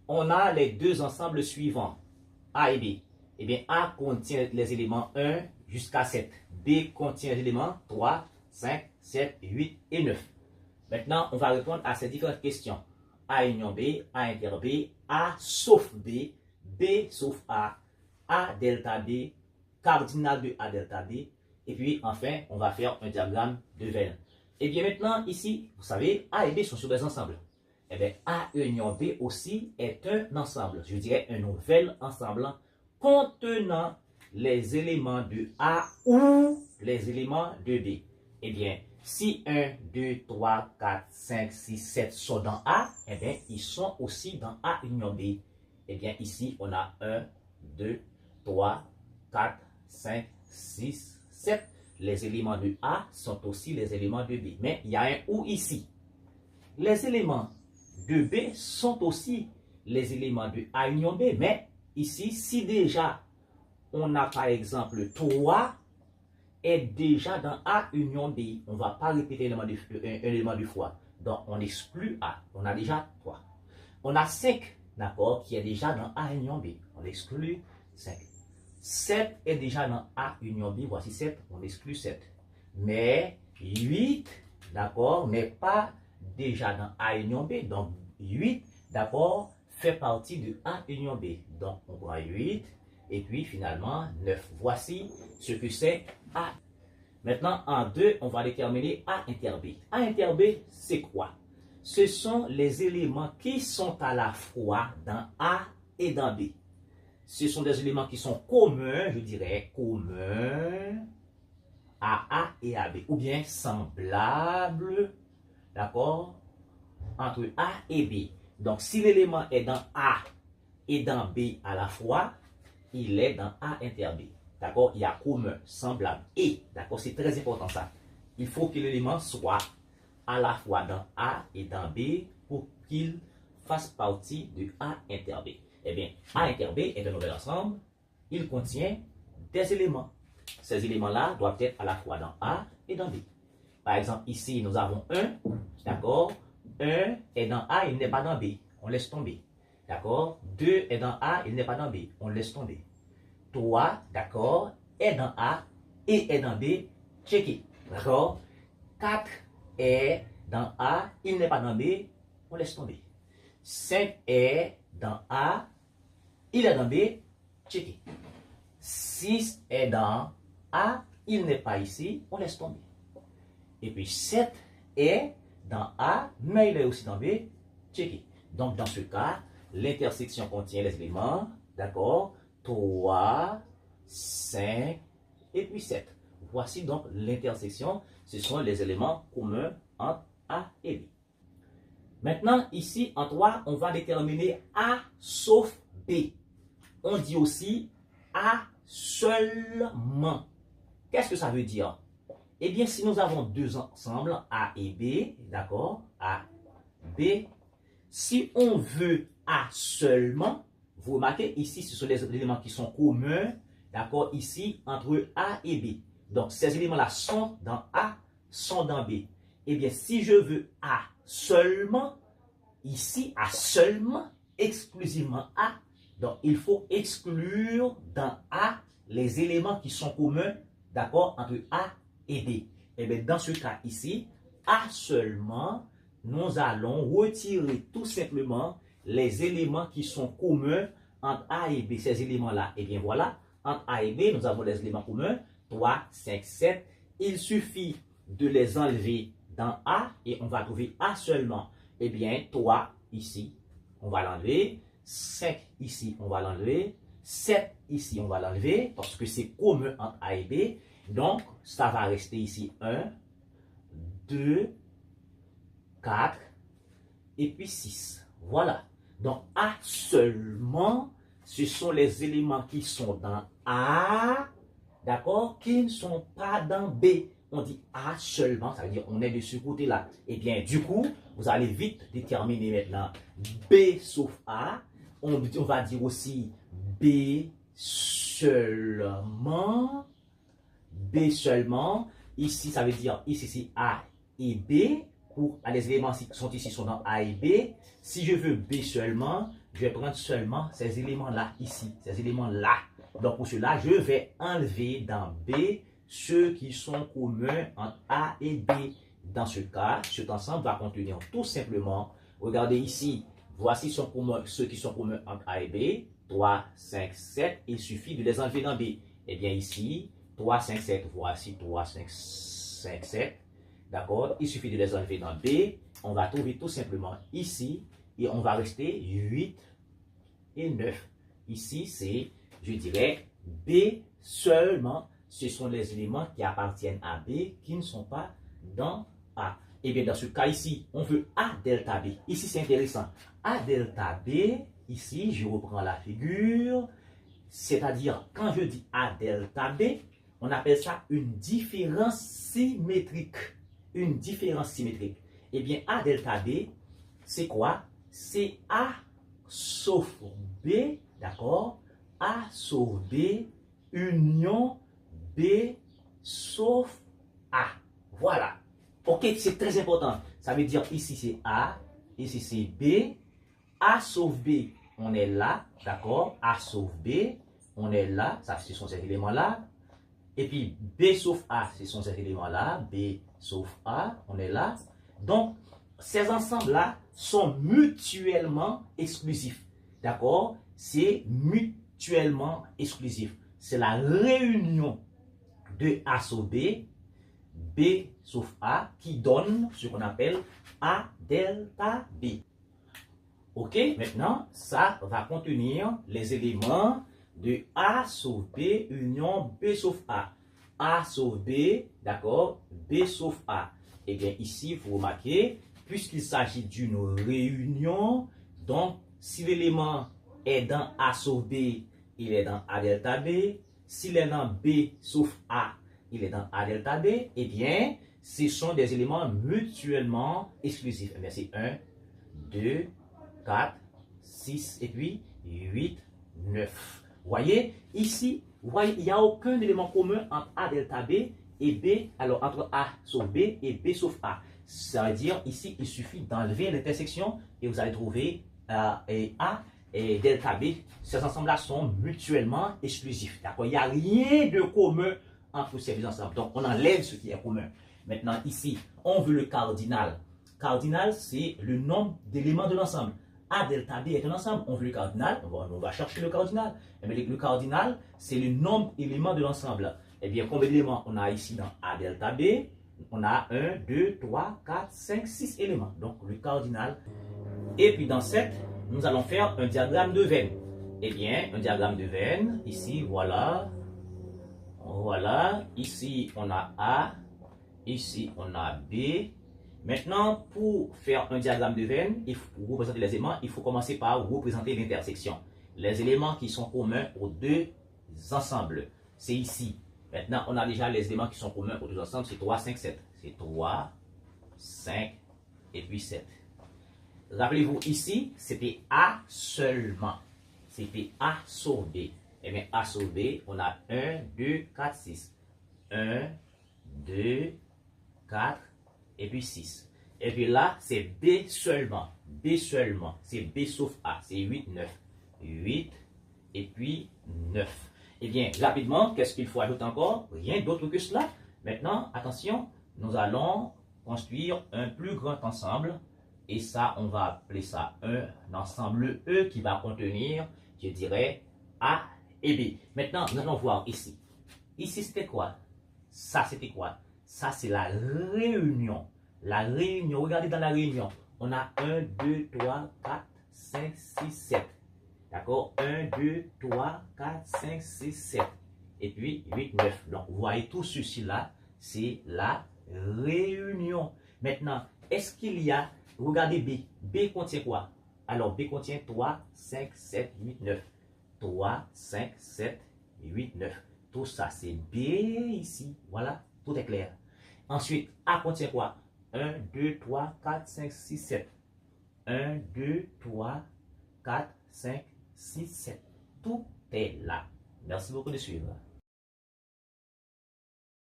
on a les deux ensembles suivants, A et B. Eh bien, A contient les éléments 1 jusqu'à 7. B contient les éléments 3, 5, 7, 8 et 9. Maintenant, on va répondre à ces différentes questions. A union B, A inter B, A sauf B, B sauf A delta B, cardinal de A delta B. Et puis, enfin, on va faire un diagramme de Venn. Et bien maintenant, ici, vous savez, A et B sont sur des ensembles. Eh bien, A union B aussi est un ensemble. Je dirais un nouvel ensemble contenant les éléments de A ou les éléments de B. Eh bien, si 1, 2, 3, 4, 5, 6, 7 sont dans A, eh bien, ils sont aussi dans A union B. Eh bien, ici, on a 1, 2, 3, 4, 5, 6, 7. Les éléments de A sont aussi les éléments de B. Mais il y a un ou ici. Les éléments de B sont aussi les éléments de A union B. Mais ici, si déjà on a par exemple 3 est déjà dans A union B, on ne va pas répéter un élément du fois. Donc on exclut A. On a déjà 3. On a 5, d'accord, qui est déjà dans A union B. On exclut 5. 7 est déjà dans A union B. Voici 7, on exclut 7. Mais 8, d'accord, n'est pas déjà dans A union B. Donc 8, d'accord, fait partie de A union B. Donc on prend 8 et puis finalement 9. Voici ce que c'est A. Maintenant en 2, on va déterminer A inter B. A inter B, c'est quoi? Ce sont les éléments qui sont à la fois dans A et dans B. Ce sont des éléments qui sont communs, je dirais, communs à A et à B, ou bien semblables, d'accord, entre A et B. Donc, si l'élément est dans A et dans B à la fois, il est dans A inter B. D'accord? Il y a commun, semblable et, d'accord? C'est très important ça. Il faut que l'élément soit à la fois dans A et dans B pour qu'il fasse partie de A inter B. Eh bien, A inter B est un nouvel ensemble. Il contient des éléments. Ces éléments-là doivent être à la fois dans A et dans B. Par exemple, ici, nous avons 1. D'accord? 1 est dans A, il n'est pas dans B. On laisse tomber. D'accord? 2 est dans A, il n'est pas dans B. On laisse tomber. 3, d'accord, est dans A et est dans B. Checker. D'accord? 4 est dans A, il n'est pas dans B. On laisse tomber. 5 est dans A, il est dans B, checker. 6 est dans A, il n'est pas ici, on laisse tomber. Et puis 7 est dans A, mais il est aussi dans B, checker. Donc dans ce cas, l'intersection contient les éléments, d'accord, 3, 5 et puis 7. Voici donc l'intersection, ce sont les éléments communs entre A et B. Maintenant, ici, en 3, on va déterminer A sauf B. On dit aussi A seulement. Qu'est-ce que ça veut dire? Eh bien, si nous avons deux ensembles, A et B, d'accord, A, B, si on veut A seulement, vous remarquez ici, ce sont les éléments qui sont communs, d'accord, ici, entre A et B. Donc, ces éléments-là sont dans A, sont dans B. Eh bien, si je veux A seulement, ici, A seulement, exclusivement A, donc il faut exclure dans A les éléments qui sont communs, d'accord, entre A et B. Et bien, dans ce cas ici, A seulement, nous allons retirer tout simplement les éléments qui sont communs entre A et B. Ces éléments-là, et bien voilà, entre A et B, nous avons les éléments communs, 3, 5, 7. Il suffit de les enlever dans A et on va trouver A seulement. Eh bien, 3 ici, on va l'enlever. 5 ici, on va l'enlever. 7 ici, on va l'enlever parce que c'est commun entre A et B. Donc, ça va rester ici 1, 2, 4 et puis 6. Voilà. Donc, A seulement, ce sont les éléments qui sont dans A, d'accord, qui ne sont pas dans B. On dit A seulement, ça veut dire on est de ce côté-là. Et bien, du coup, vous allez vite déterminer maintenant B sauf A. On va dire aussi B seulement. B seulement. Ici, ça veut dire ici, c'est A et B. Pour les éléments qui sont ici sont dans A et B. Si je veux B seulement, je vais prendre seulement ces éléments-là ici, ces éléments-là. Donc pour cela, je vais enlever dans B ceux qui sont communs entre A et B. Dans ce cas, cet ensemble va contenir tout simplement, regardez ici, voici ceux qui sont communs entre A et B, 3, 5, 7, il suffit de les enlever dans B. Eh bien ici, 3, 5, 7, voici 3, 5, 5, 7, d'accord? Il suffit de les enlever dans B, on va trouver tout simplement ici, et on va rester 8 et 9. Ici, c'est, je dirais, B seulement. Ce sont les éléments qui appartiennent à B qui ne sont pas dans A. Et bien, dans ce cas ici, on veut A delta B. Ici, c'est intéressant. A delta B, ici, je reprends la figure. C'est-à-dire, quand je dis A delta B, on appelle ça une différence symétrique. Une différence symétrique. Eh bien, A delta B, c'est quoi? C'est A sauf B, d'accord? A sauf B, union B sauf A. Voilà. Ok, c'est très important. Ça veut dire ici c'est A, ici c'est B. A sauf B, on est là, d'accord? A sauf B, on est là. Ça, ce sont ces éléments-là. Et puis B sauf A, ce sont ces éléments-là. B sauf A, on est là. Donc, ces ensembles-là sont mutuellement exclusifs. D'accord? C'est mutuellement exclusif. C'est la réunion de A sauf B, B sauf A, qui donne ce qu'on appelle A delta B. Ok? Maintenant, ça va contenir les éléments de A sauf B union B sauf A. A sauf B, d'accord? B sauf A. Et bien ici, vous remarquez, puisqu'il s'agit d'une réunion, donc si l'élément est dans A sauf B, il est dans A delta B. S'il est dans B sauf A, il est dans A delta B. Eh bien, ce sont des éléments mutuellement exclusifs. Eh bien, c'est 1, 2, 4, 6 et puis 8, 9. Vous voyez, ici, vous voyez, il n'y a aucun élément commun entre A delta B et B, alors entre A sauf B et B sauf A. Ça veut dire, ici, il suffit d'enlever l'intersection et vous allez trouver A et delta B. Ces ensembles-là sont mutuellement exclusifs. D'accord? Il n'y a rien de commun entre ces deux ensembles. Donc, on enlève ce qui est commun. Maintenant, ici, on veut le cardinal. Cardinal, c'est le nombre d'éléments de l'ensemble. A delta B est un ensemble. On veut le cardinal. On va chercher le cardinal. Mais le cardinal, c'est le nombre d'éléments de l'ensemble. Eh bien, combien d'éléments on a ici dans A delta B? On a 1, 2, 3, 4, 5, 6 éléments. Donc, le cardinal. Et puis, dans cette, nous allons faire un diagramme de veine. Eh bien, un diagramme de veine. Ici, voilà. Voilà. Ici, on a A. Ici, on a B. Maintenant, pour faire un diagramme de veine, pour représenter les éléments, il faut commencer par représenter l'intersection. Les éléments qui sont communs aux deux ensembles. C'est ici. Maintenant, on a déjà les éléments qui sont communs aux deux ensembles. C'est 3, 5, 7. C'est 3, 5 et puis 7. Rappelez-vous, ici, c'était A seulement. C'était A sauf B. Et bien, A sauf B, on a 1, 2, 4, 6. 1, 2, 4 et puis 6. Et puis là, c'est B seulement. B seulement. C'est B sauf A. C'est 8, 9. 8 et puis 9. Eh bien, rapidement, qu'est-ce qu'il faut ajouter encore? Rien d'autre que cela. Maintenant, attention, nous allons construire un plus grand ensemble. Et ça, on va appeler ça un ensemble E qui va contenir, je dirais, A et B. Maintenant, nous allons voir ici. Ici, c'était quoi? Ça, c'était quoi? Ça, c'est la réunion. La réunion, regardez dans la réunion. On a 1, 2, 3, 4, 5, 6, 7. D'accord? 1, 2, 3, 4, 5, 6, 7. Et puis 8, 9. Donc, vous voyez tout ceci là, c'est la réunion. Maintenant, est-ce qu'il y a, regardez B. B contient quoi? Alors, B contient 3, 5, 7, 8, 9. 3, 5, 7, 8, 9. Tout ça, c'est B ici. Voilà, tout est clair. Ensuite, A contient quoi? 1, 2, 3, 4, 5, 6, 7. 1, 2, 3, 4, 5, 6, 7. Tout est là. Merci beaucoup de suivre.